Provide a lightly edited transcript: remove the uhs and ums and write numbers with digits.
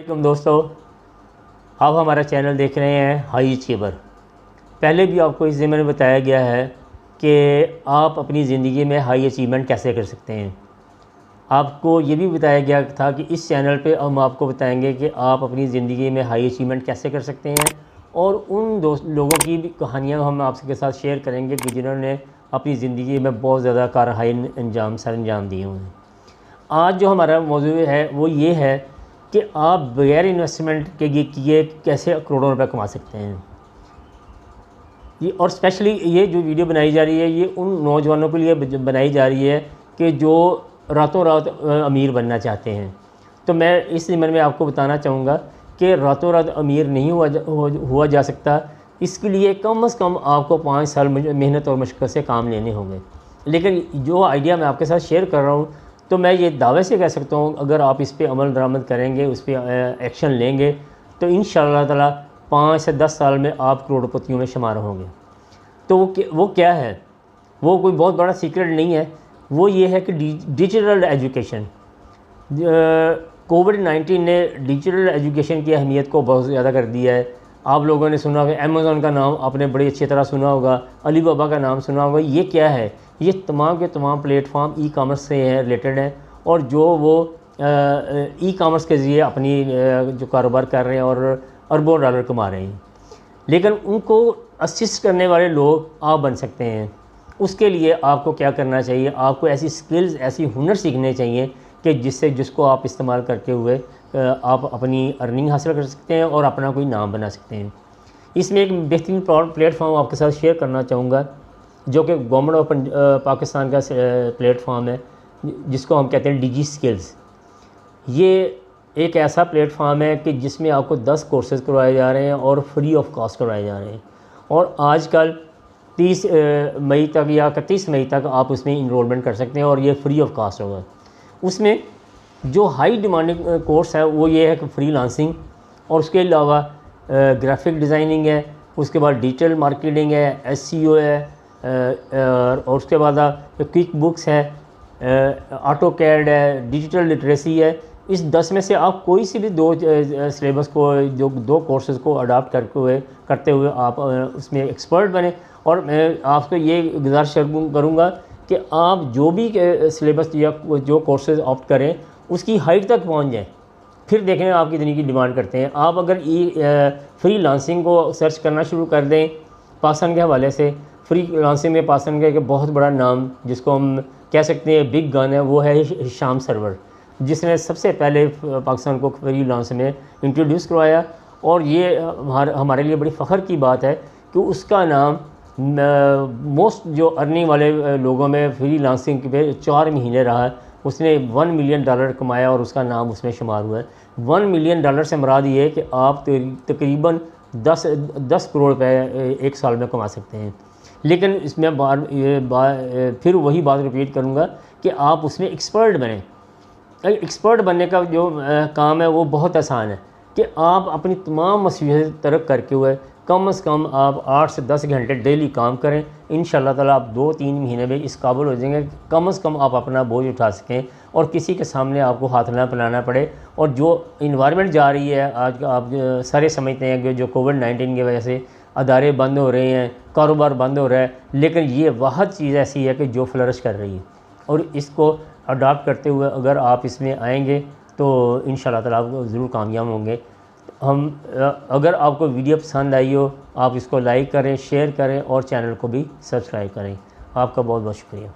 वालेकुम दोस्तों, आप हमारा चैनल देख रहे हैं हाई अचीवर। पहले भी आपको इस ज़िम्मे में बताया गया है कि आप अपनी ज़िंदगी में हाई अचीवमेंट कैसे कर सकते हैं। आपको ये भी बताया गया था कि इस चैनल पे हम आपको बताएंगे कि आप अपनी ज़िंदगी में हाई अचीवमेंट कैसे कर सकते हैं, और उन लोगों की भी कहानियाँ हम आपके साथ शेयर करेंगे कि जिन्होंने अपनी ज़िंदगी में बहुत ज़्यादा कारहाई सर अंजाम दिए हुए हैं। आज जो हमारा मौजू है वो ये है कि आप बगैर इन्वेस्टमेंट के किए कैसे करोड़ों रुपए कमा सकते हैं। ये और स्पेशली ये जो वीडियो बनाई जा रही है ये उन नौजवानों के लिए बनाई जा रही है कि जो रातों रात अमीर बनना चाहते हैं। तो मैं इस ज़िम्मे में आपको बताना चाहूँगा कि रातों रात अमीर नहीं हुआ जा सकता। इसके लिए कम से कम आपको 5 साल मेहनत और मशक्क़त से काम लेने होंगे। लेकिन जो आइडिया मैं आपके साथ शेयर कर रहा हूँ, तो मैं ये दावे से कह सकता हूँ अगर आप इस पे अमल दरामद करेंगे, उस पर एक्शन लेंगे, तो इंशाअल्लाह ताला 5 से 10 साल में आप करोड़पतियों में शुमार होंगे। तो वो क्या है, वो कोई बहुत बड़ा सीक्रेट नहीं है। वो ये है कि डिजिटल एजुकेशन। कोविड-19 ने डिजिटल एजुकेशन की अहमियत को बहुत ज़्यादा कर दिया है। आप लोगों ने सुना होगा, अमेज़ॉन का नाम आपने बड़ी अच्छी तरह सुना होगा, अलीबाबा का नाम सुना होगा। ये क्या है? ये तमाम के तमाम प्लेटफॉर्म ई कामर्स से रिलेटेड हैं, और जो वो ई कामर्स के ज़रिए अपनी जो कारोबार कर रहे हैं और अरबों डॉलर कमा रहे हैं। लेकिन उनको असिस्ट करने वाले लोग आप बन सकते हैं। उसके लिए आपको क्या करना चाहिए? आपको ऐसी स्किल्स, ऐसी हुनर सीखने चाहिए कि जिसको आप इस्तेमाल करते हुए आप अपनी अर्निंग हासिल कर सकते हैं और अपना कोई नाम बना सकते हैं। इसमें एक बेहतरीन प्लेटफॉर्म आपके साथ शेयर करना चाहूँगा, जो कि गवर्नमेंट ऑफ पाकिस्तान का प्लेटफॉर्म है, जिसको हम कहते हैं डिजी स्किल्स। ये एक ऐसा प्लेटफॉर्म है कि जिसमें आपको 10 कोर्सेज़ करवाए जा रहे हैं और फ्री ऑफ कॉस्ट करवाए जा रहे हैं। और आजकल 30 मई तक या 31 मई तक आप उसमें इनरोलमेंट कर सकते हैं और ये फ्री ऑफ कॉस्ट होगा। उसमें जो हाई डिमांडिंग कोर्स है वो ये है कि फ्रीलांसिंग, और उसके अलावा ग्राफिक डिज़ाइनिंग है, उसके बाद डिजिटल मार्केटिंग है, एसईओ है, और उसके बाद क्विक बुक्स है, ऑटो कैड है, डिजिटल लिटरेसी है। इस 10 में से आप कोई सी भी 2 सिलेबस को, जो 2 कोर्सेज़ को अडॉप्ट करते हुए आप उसमें एक्सपर्ट बने। और मैं आपको ये गुजारिश करूँगा कि आप जो भी सिलेबस या जो कोर्सेज़ ऑप्ट करें उसकी हाइट तक पहुँच जाएँ, फिर देखें आप कितनी की डिमांड करते हैं। आप अगर फ्रीलांसिंग को सर्च करना शुरू कर दें पाकिस्तान के हवाले से, फ्रीलांसिंग में पाकिस्तान का एक बहुत बड़ा नाम जिसको हम कह सकते हैं बिग गन है, वो है हिशाम सरवर, जिसने सबसे पहले पाकिस्तान को फ्रीलांस में इंट्रोड्यूस करवाया। और ये हमारे लिए बड़ी फ़ख्र की बात है कि उसका नाम मोस्ट जो अर्निंग वाले लोगों में फ्रीलांसिंग पे 4 महीने रहा है। उसने $1 मिलियन कमाया और उसका नाम उसमें शुमार हुआ है। $1 मिलियन से मुराद ये है कि आप तकरीबन 10 करोड़ रुपए एक साल में कमा सकते हैं। लेकिन इसमें फिर वही बात रिपीट करूँगा कि आप उसमें एक्सपर्ट बने। एक्सपर्ट बनने का जो काम है वो बहुत आसान है कि आप अपनी तमाम मसरूफियत तर्क करके हुए कम से कम आप 8 से 10 घंटे डेली काम करें। इंशाअल्लाह ताला आप 2-3 महीने में इस काबिल हो जाएंगे कि कम से कम आप अपना बोझ उठा सकें और किसी के सामने आपको हाथ ना फैलाना पड़े। और जो इन्वायरमेंट जा रही है आज का, आप सारे समझते हैं कि जो कोविड-19 की वजह से अदारे बंद हो रहे हैं, कारोबार बंद हो रहा है, लेकिन ये वाहद चीज़ ऐसी है कि जो फ्लरिश कर रही है। और इसको अडॉप्ट करते हुए अगर आप इसमें आएंगे तो इंशाअल्लाह ताला आप ज़रूर कामयाब होंगे। अगर आपको वीडियो पसंद आई हो, आप इसको लाइक करें, शेयर करें और चैनल को भी सब्सक्राइब करें। आपका बहुत बहुत शुक्रिया।